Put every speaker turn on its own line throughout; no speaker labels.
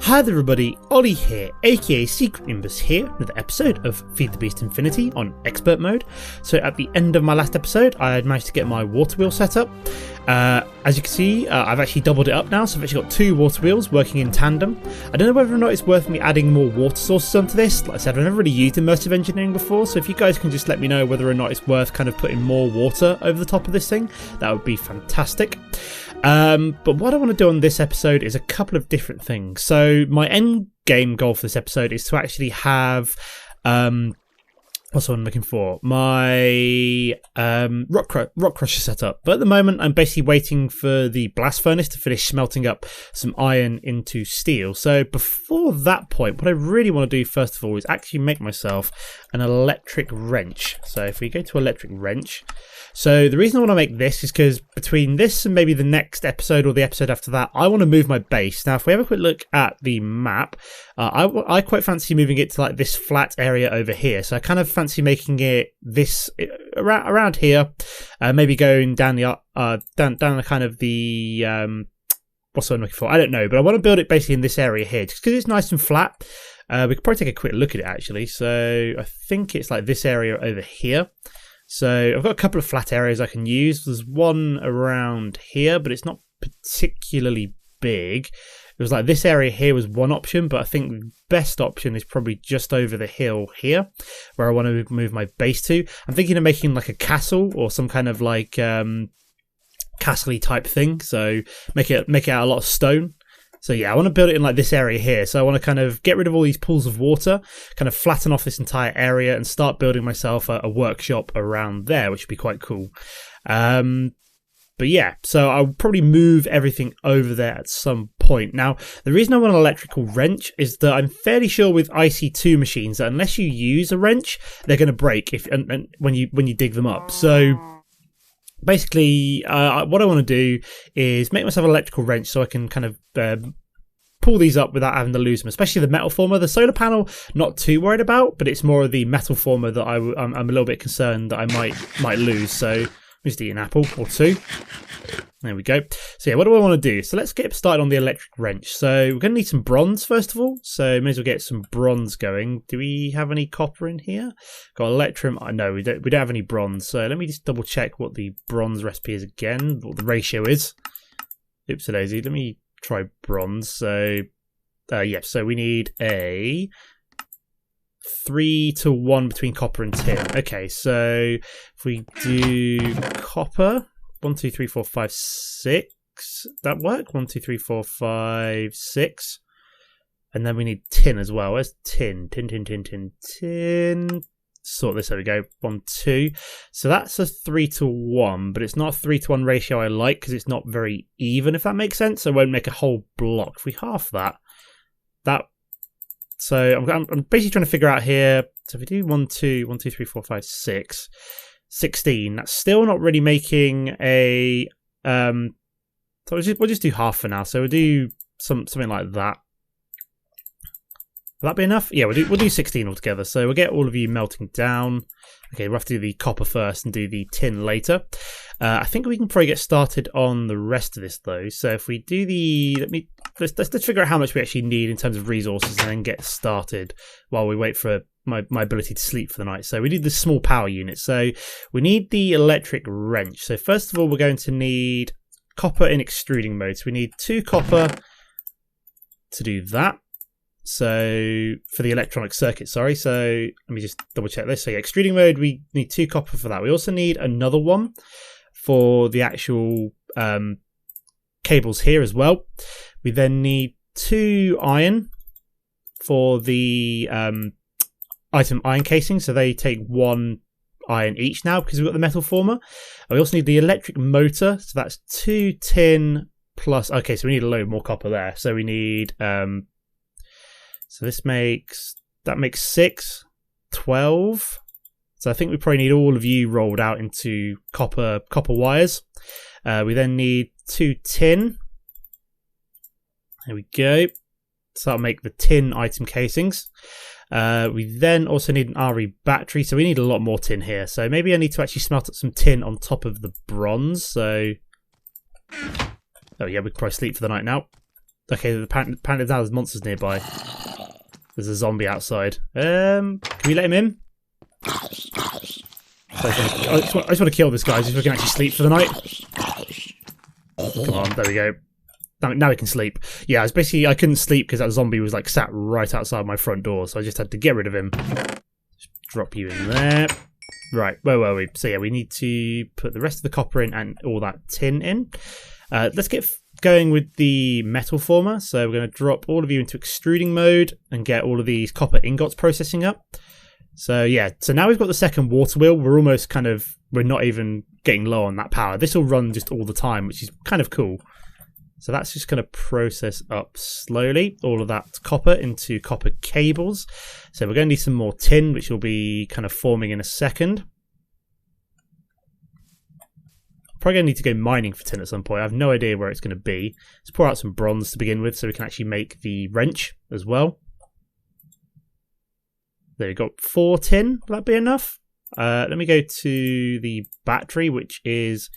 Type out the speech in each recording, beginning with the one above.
Hi there everybody, Ollie here, aka Secret Nimbus here, with another episode of Feed the Beast Infinity on Expert Mode. So at the end of my last episode, I had managed to get my water wheel set up. As you can see, I've actually doubled it up now, so I've actually got two water wheels working in tandem. I don't know whether or not it's worth me adding more water sources onto this. Like I said, I've never really used immersive engineering before, so if you guys can just let me know whether or not it's worth kind of putting more water over the top of this thing, that would be fantastic. But what I want to do on this episode is a couple of different things. So my end game goal for this episode is to actually have what's what I'm looking for? My rock crusher set up. But at the moment, I'm basically waiting for the blast furnace to finish smelting up some iron into steel. So before that point, what I really want to do first of all is actually make myself an electric wrench. So if we go to electric wrench, so the reason I want to make this is because between this and maybe the next episode or the episode after that, I want to move my base. Now, if we have a quick look at the map, I quite fancy moving it to like this flat area over here. So I kind of fancy making it this around here, maybe going down the down the kind of the what's what I'm looking for? I don't know, but I want to build it basically in this area here, just because it's nice and flat. We could probably take a quick look at it actually. So I think it's like this area over here. So I've got a couple of flat areas I can use. There's one around here, but it's not particularly big. It was like this area here was one option, but I think the best option is probably just over the hill here, where I want to move my base to. I'm thinking of making like a castle or some kind of like castle-y type thing. So make it out of a lot of stone. So yeah, I want to build it in like this area here. So I want to kind of get rid of all these pools of water, kind of flatten off this entire area and start building myself a workshop around there, which would be quite cool. But yeah, so I'll probably move everything over there at some point. Now, the reason I want an electrical wrench is that I'm fairly sure with IC2 machines that unless you use a wrench, they're going to break when you dig them up. So basically, what I want to do is make myself an electrical wrench so I can kind of pull these up without having to lose them, especially the metal former. The solar panel, not too worried about, but it's more of the metal former that I'm a little bit concerned that I might lose. So just eat an apple or two. There we go. So yeah, what do I want to do? So let's get started on the electric wrench. So we're going to need some bronze first of all. So may as well get some bronze going. Do we have any copper in here? Got electrum. No, we don't have any bronze. So let me just double check what the bronze recipe is again, what the ratio is. Oops, daisy. Let me try bronze. So yeah, so we need a 3-to-1 between copper and tin. Okay, so if we do copper, 1, 2, 3, 4, 5, 6. That work? 1, 2, 3, 4, 5, 6. And then we need tin as well. Where's tin? Tin. Sort this. There we go. 1, 2. So that's a 3-to-1, but it's not a 3-to-1 ratio I like because it's not very even. If that makes sense, so it won't make a whole block. If we half that. So I'm basically trying to figure out here. So if we do 1, 2, 1, 2, 3, 4, 5, 6, 16. That's still not really making a. So we'll just do half for now. So we'll do something like that. Will that be enough? Yeah, we'll do 16 altogether. So we'll get all of you melting down. Okay, we'll have to do the copper first and do the tin later. I think we can probably get started on the rest of this though. So if we do the, let's figure out how much we actually need in terms of resources and then get started while we wait for my ability to sleep for the night. So we need the small power unit. So we need the electric wrench. So first of all, we're going to need copper in extruding mode. So we need 2 copper to do that. So for the electronic circuit, sorry. So let me just double check this. So yeah, extruding mode, we need 2 copper for that. We also need another one for the actual cables here as well. We then need 2 iron for the item iron casing. So they take 1 iron each now because we've got the metal former. And we also need the electric motor. So that's 2 tin plus. Okay, so we need a load more copper there. So we need so that makes 6, 12. So I think we probably need all of you rolled out into copper wires. We then need 2 tin. There we go. So that'll make the tin item casings. We then also need an RE battery. So we need a lot more tin here. So maybe I need to actually smelt up some tin on top of the bronze. So, oh yeah, we can probably sleep for the night now. Okay, apparently now there's monsters nearby. There's a zombie outside. Can we let him in? I just want to kill this guy just so we can actually sleep for the night. Come on, there we go. Now we can sleep. Yeah, it's basically I couldn't sleep because that zombie was like sat right outside my front door, so I just had to get rid of him. Just drop you in there. Right, where were we? So yeah, we need to put the rest of the copper in and all that tin in. Let's get going with the metal former. So we're going to drop all of you into extruding mode and get all of these copper ingots processing up. So yeah, so now we've got the second water wheel. We're almost we're not even getting low on that power. This will run just all the time, which is kind of cool. So that's just going to process up slowly all of that copper into copper cables. So we're going to need some more tin, which will be kind of forming in a second. Probably going to need to go mining for tin at some point. I have no idea where it's going to be. Let's pour out some bronze to begin with so we can actually make the wrench as well. There we go, 4 tin. Will that be enough? Let me go to the battery, which is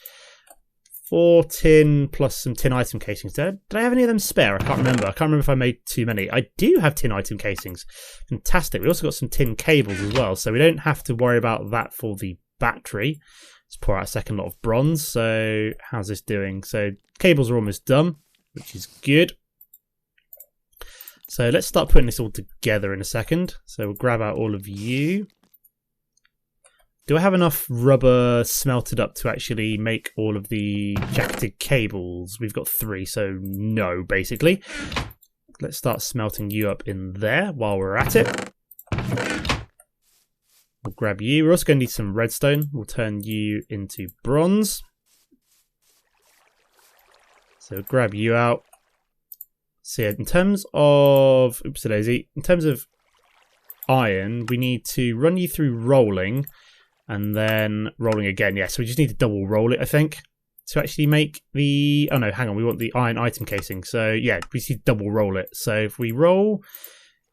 4 tin plus some tin item casings. Did I have any of them spare? I can't remember. I can't remember if I made too many. I do have tin item casings. Fantastic. We also got some tin cables as well, so we don't have to worry about that for the battery. Let's pour out a second lot of bronze. So how's this doing? So cables are almost done, which is good. So let's start putting this all together in a second. So we'll grab out all of you. Do I have enough rubber smelted up to actually make all of the jacketed cables? We've got 3, so no, basically. Let's start smelting you up in there while we're at it. We'll grab you. We're also going to need some redstone. We'll turn you into bronze. So grab you out. So yeah, in terms of in terms of iron, we need to run you through rolling and then rolling again. Yeah, so we just need to double roll it, I think, to actually make the... Oh no, hang on, we want the iron item casing. So yeah, we need to double roll it. So if we roll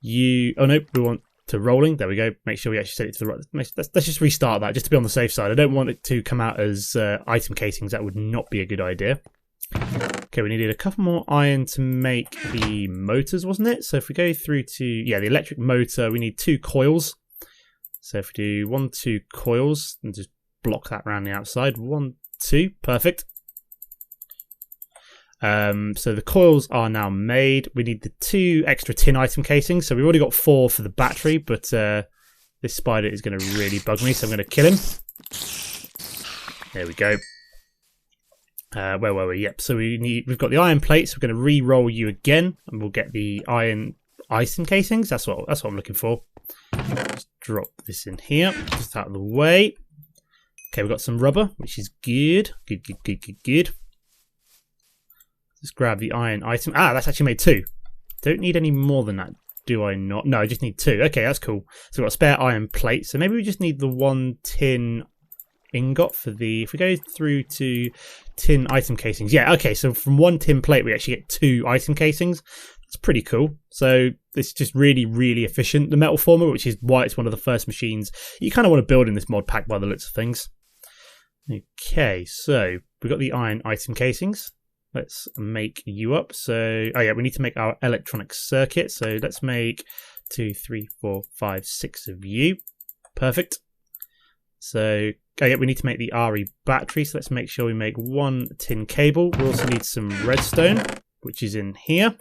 you... Oh no, we want to rolling. There we go. Make sure we actually set it to the right... Let's just restart that just to be on the safe side. I don't want it to come out as item casings. That would not be a good idea. Okay, we needed a couple more iron to make the motors, wasn't it? So if we go through to, yeah, the electric motor, we need 2 coils. So if we do 1, 2 coils and just block that around the outside. 1, 2, perfect. So the coils are now made. We need the 2 extra tin item casings. So we've already got 4 for the battery, but this spider is going to really bug me, so I'm going to kill him. There we go. Where were we? Yep. So we've got the iron plates. We're going to re-roll you again, and we'll get the iron item casings. That's what I'm looking for. Just drop this in here, just out of the way. Okay, we've got some rubber, which is good. Good. Just grab the iron item. Ah, that's actually made 2. Don't need any more than that, do I not? No, I just need 2. Okay, that's cool. So we've got a spare iron plate. So maybe we just need the 1 tin ingot for the... If we go through to tin item casings. Yeah, okay, so from 1 tin plate, we actually get 2 item casings. It's pretty cool. So it's just really, really efficient. The metal former, which is why it's one of the first machines you kind of want to build in this mod pack by the looks of things. Okay, so we've got the iron item casings. Let's make you up. So, oh yeah, we need to make our electronic circuit. So let's make 2, 3, 4, 5, 6 of you. Perfect. So, oh yeah, we need to make the RE battery. So let's make sure we make 1 tin cable. We also need some redstone, which is in here.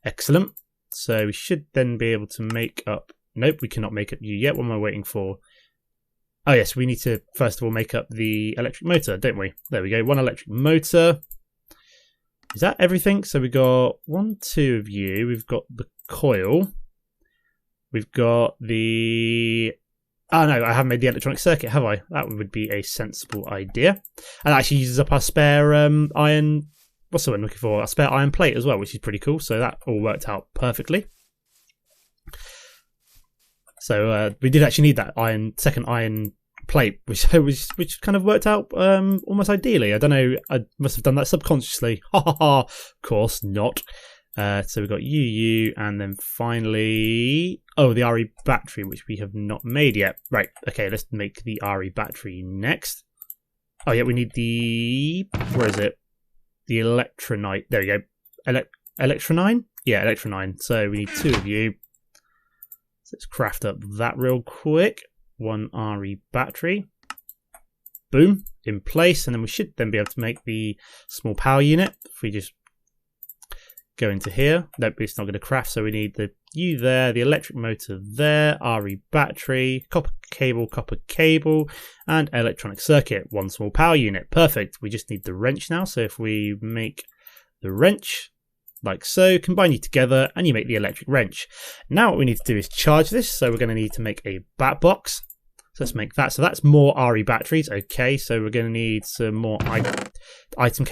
Excellent. So we should then be able to make up... Nope, we cannot make up you yet. What am I waiting for? Oh yes, we need to first of all make up the electric motor, don't we? There we go, 1 electric motor. Is that everything? So we got 1, 2 of you. We've got the coil. We've got the... Oh no, I haven't made the electronic circuit, have I? That would be a sensible idea. And that actually uses up our spare iron... What's the one I'm looking for? A spare iron plate as well, which is pretty cool. So that all worked out perfectly. So we did actually need that second iron plate, which kind of worked out almost ideally. I don't know. I must have done that subconsciously. Ha ha ha. Of course not. So we've got you, and then finally... Oh, the RE battery, which we have not made yet. Right, okay, let's make the RE battery next. Oh yeah, we need the... Where is it? The electronite. There we go. Electronine? Yeah, Electronine. So we need 2 of you. So let's craft up that real quick. 1 RE battery. Boom. In place. And then we should then be able to make the small power unit. If we just go into here. Nope, it's not going to craft. So we need the U there, the electric motor there, RE battery, copper cable, and electronic circuit. 1 small power unit. Perfect. We just need the wrench now. So if we make the wrench like so, combine you together and you make the electric wrench. Now what we need to do is charge this. So we're going to need to make a bat box. So let's make that. So that's more RE batteries. Okay, so we're going to need some more tin item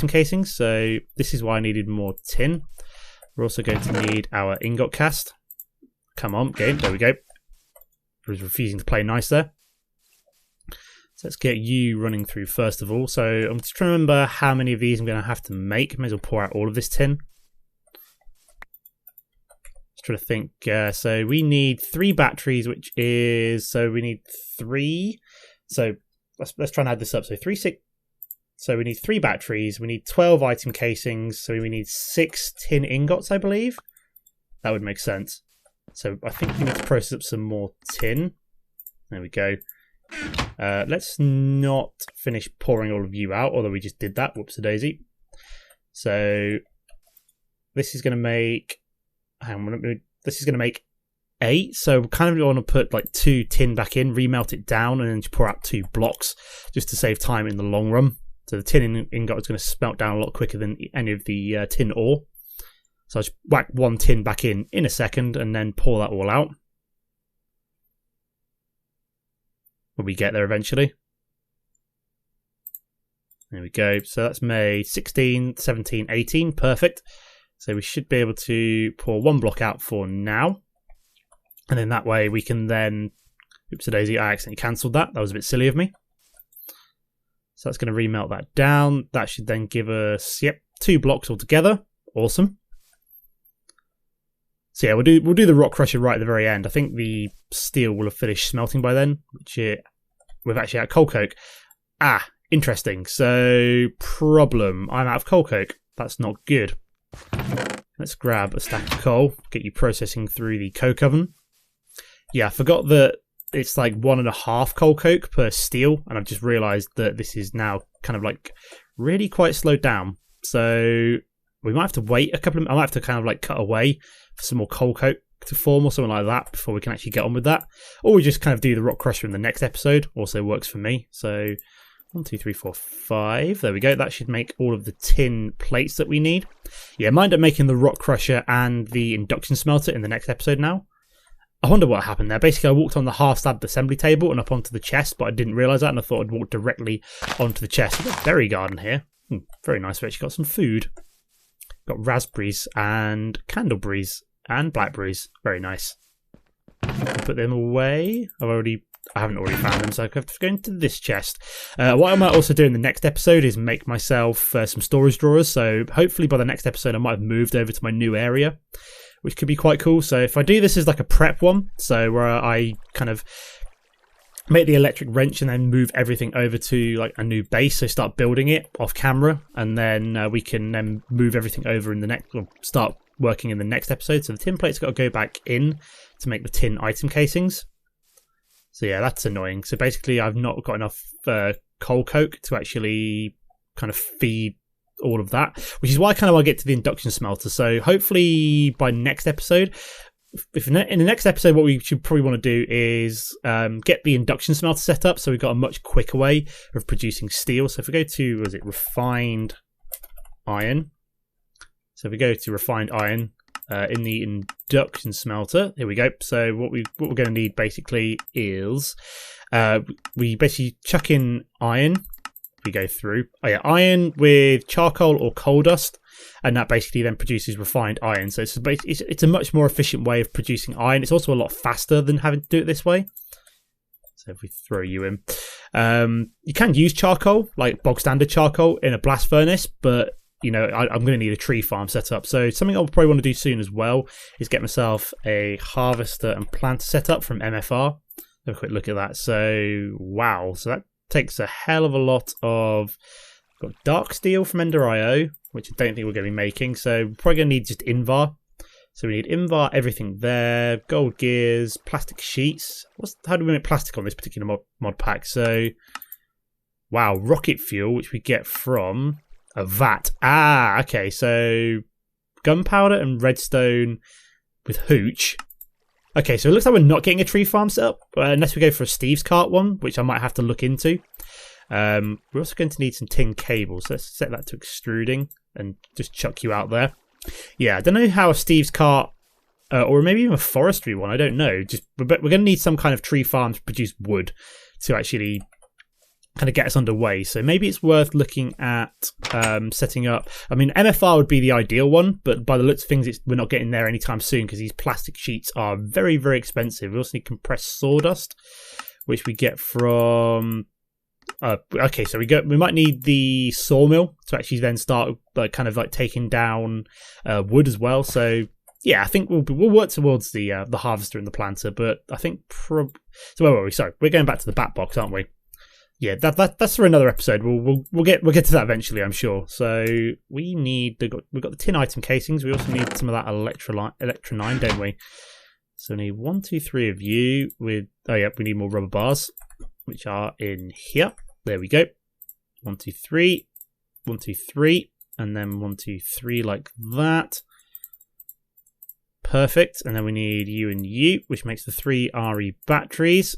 casings. So this is why I needed more tin. We're also going to need our ingot cast. Come on, game. There we go. I was refusing to play nice there. So let's get you running through first of all. So I'm just trying to remember how many of these I'm going to have to make. May as well pour out all of this tin. Just trying to think. So we need 3 batteries, which is, so we need 3. So let's try and add this up. So 3, 6. So we need 3 batteries. We need 12 item casings. So we need 6 tin ingots, I believe. That would make sense. So I think we need to process up some more tin. There we go. Let's not finish pouring all of you out, although we just did that. Whoops-a-daisy. So this is going to make, this is going to make 8. So we kind of want to put like 2 tin back in, remelt it down, and then just pour out 2 blocks just to save time in the long run. So the tin ingot is going to smelt down a lot quicker than any of the tin ore. So I'll just whack 1 tin back in a second and then pour that all out. When we get there eventually. There we go. So that's made 16, 17, 18. Perfect. So we should be able to pour 1 block out for now. And then that way we can then... Oops-a-daisy, I accidentally cancelled that. That was a bit silly of me. So that's going to remelt that down. That should then give us, yep, 2 blocks altogether. Awesome. So yeah, we'll do the rock crusher right at the very end. I think the steel will have finished smelting by then, which we've actually had coal coke. Ah, interesting. So problem, I'm out of coal coke. That's not good. Let's grab a stack of coal, get you processing through the coke oven. Yeah, I forgot that it's like 1.5 coal coke per steel, and I've just realised that this is now kind of like really quite slowed down. So we might have to wait a couple of... I might have to kind of like cut away for some more coal coke to form or something like that before we can actually get on with that. Or we just kind of do the rock crusher in the next episode. Also works for me. So 1, 2, 3, 4, 5. There we go. That should make all of the tin plates that we need. Yeah, mind up making the rock crusher and the induction smelter in the next episode now. I wonder what happened there. Basically, I walked on the half-stabbed assembly table and up onto the chest, but I didn't realise that, and I thought I'd walk directly onto the chest. We've got a berry garden here. Very nice. We've actually got some food. Got raspberries and candleberries and blackberries. Very nice. Put them away. I haven't already found them, so I have to go into this chest. What I might also do in the next episode is make myself some storage drawers. So hopefully by the next episode I might have moved over to my new area, which could be quite cool. So if I do this as like a prep one, so where I kind of make the electric wrench and then move everything over to like a new base, so start building it off camera, and then we can then move everything over in the next, or start working in the next episode. So the tin plate's got to go back in to make the tin item casings. So yeah, that's annoying. So basically I've not got enough coal coke to actually kind of feed all of that, which is why I kind of want to get to the induction smelter. So hopefully by next episode, if in the next episode, what we should probably want to do is get the induction smelter set up, so we've got a much quicker way of producing steel. So if we go to, was it refined iron? So if we go to refined iron in the induction smelter, here we go. So what we're going to need basically is we basically chuck in iron. We go through iron with charcoal or coal dust, and that basically then produces refined iron. So it's a much more efficient way of producing iron. It's also a lot faster than having to do it this way. So if we throw you in, you can use charcoal, like bog standard charcoal, in a blast furnace, but you know I'm going to need a tree farm set up. So something I'll probably want to do soon as well is get myself a harvester and planter set up from MFR. Have a quick look at that. So wow, so that takes a hell of a lot of... Got dark steel from Ender.io. which I don't think we're going to be making. So we're probably going to need just Invar. So we need Invar, everything there, gold gears, plastic sheets. How do we make plastic on this particular mod pack? So, wow, rocket fuel, which we get from a vat. Ah, okay, so gunpowder and redstone with hooch. Okay, so it looks like we're not getting a tree farm set up, unless we go for a Steve's cart one, which I might have to look into. We're also going to need some tin cables. So let's set that to extruding and just chuck you out there. Yeah, I don't know how a Steve's cart, or maybe even a forestry one, I don't know. We're going to need some kind of tree farm to produce wood to actually kind of get us underway. So maybe it's worth looking at setting up. I mean, MFR would be the ideal one, but by the looks of things, we're not getting there anytime soon because these plastic sheets are very, very expensive. We also need compressed sawdust, which we get from... okay, so we might need the sawmill to actually then start kind of like taking down wood as well. So yeah, I think we'll work towards the harvester and the planter. But I think so. Where were we? Sorry, we're going back to the bat box, aren't we? Yeah, that's for another episode. We'll get to that eventually, I'm sure. So we've got the tin item casings. We also need some of that electronine, don't we? So we need 1, 2, 3 of you with. Oh yeah, we need more rubber bars, which are in here. There we go. 1, 2, 3. 1, 2, 3. And then 1, 2, 3 like that. Perfect. And then we need you and you, which makes the 3 RE batteries.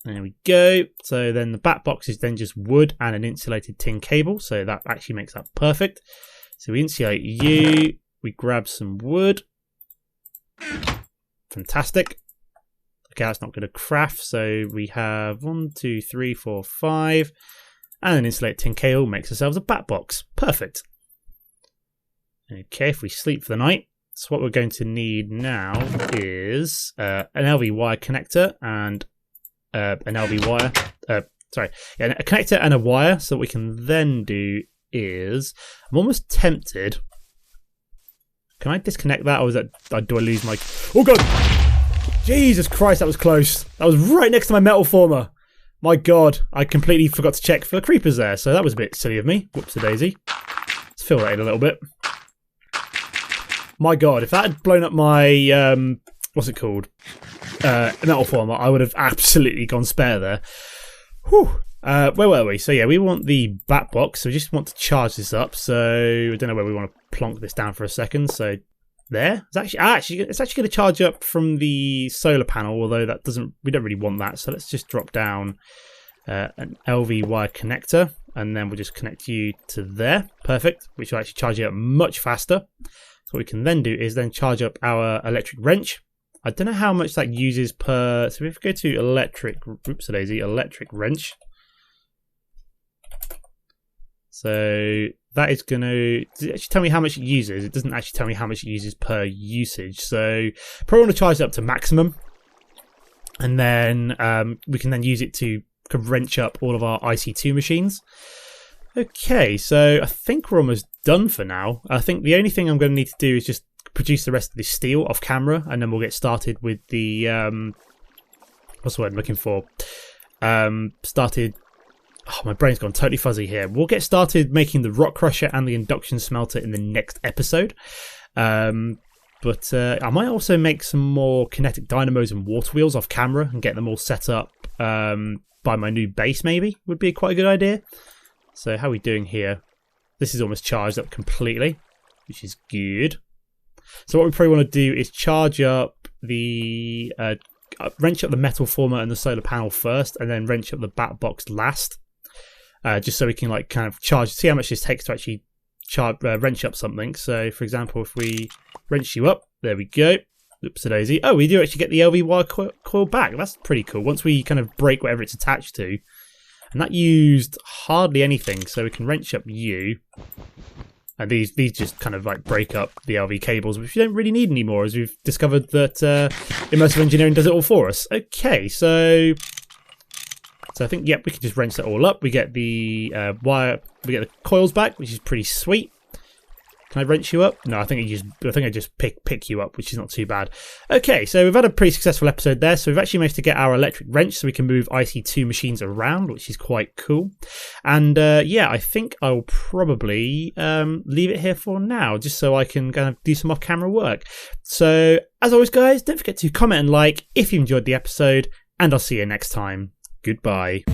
There we go. So then the bat box is then just wood and an insulated tin cable. So that actually makes that perfect. So we insulate you. We grab some wood. Fantastic. Okay, that's not going to craft. So we have 1, 2, 3, 4, 5. And an insulated tin cable makes ourselves a bat box. Perfect. Okay, if we sleep for the night. So what we're going to need now is an LV wire connector and an LV wire. A connector and a wire. So what we can then do is, I'm almost tempted. Can I disconnect that, or is that? Do I lose my? Oh god! Jesus Christ, that was close. That was right next to my metal former. My god, I completely forgot to check for the creepers there. So that was a bit silly of me. Whoops-a-daisy. Let's fill that in a little bit. My god, if that had blown up my what's it called? Metal former, I would have absolutely gone spare there. Whew. Where were we? So yeah, we want the bat box. So we just want to charge this up. So I don't know where we want to plonk this down for a second. So there. It's actually going to charge up from the solar panel, although we don't really want that. So let's just drop down an LV wire connector, and then we'll just connect you to there. Perfect. Which will actually charge you up much faster. So what we can then do is then charge up our electric wrench. I don't know how much that uses per. So if we go to electric wrench. So that is going to. Does it actually tell me how much it uses? It doesn't actually tell me how much it uses per usage. So probably want to charge it up to maximum, and then we can then use it to wrench up all of our IC2 machines. Okay, so I think we're almost done for now. I think the only thing I'm going to need to do is just produce the rest of this steel off camera, and then we'll get started with the what's the word I'm looking for? Oh, my brain's gone totally fuzzy here. We'll get started making the rock crusher and the induction smelter in the next episode. But I might also make some more kinetic dynamos and water wheels off camera and get them all set up by my new base. Maybe would be quite a good idea. So how are we doing here? This is almost charged up completely, which is good. So what we probably want to do is charge up the wrench up the metal former and the solar panel first, and then wrench up the bat box last, just so we can like kind of charge. See how much this takes to actually wrench up something. So for example, if we wrench you up, there we go. Oops-a-daisy. Oh, we do actually get the LV wire coil back. That's pretty cool. Once we kind of break whatever it's attached to. And that used hardly anything, so we can wrench up you. And these just kind of like break up the LV cables, which we don't really need anymore, as we've discovered that immersive engineering does it all for us. Okay, so I think, yep, we can just wrench that all up. We get the wire, we get the coils back, which is pretty sweet. Can I wrench you up? No, I think I just pick you up, which is not too bad. Okay, so we've had a pretty successful episode there. So we've actually managed to get our electric wrench so we can move IC2 machines around, which is quite cool. And yeah, I think I'll probably leave it here for now, just so I can kind of do some off-camera work. So as always, guys, don't forget to comment and like if you enjoyed the episode, and I'll see you next time. Goodbye.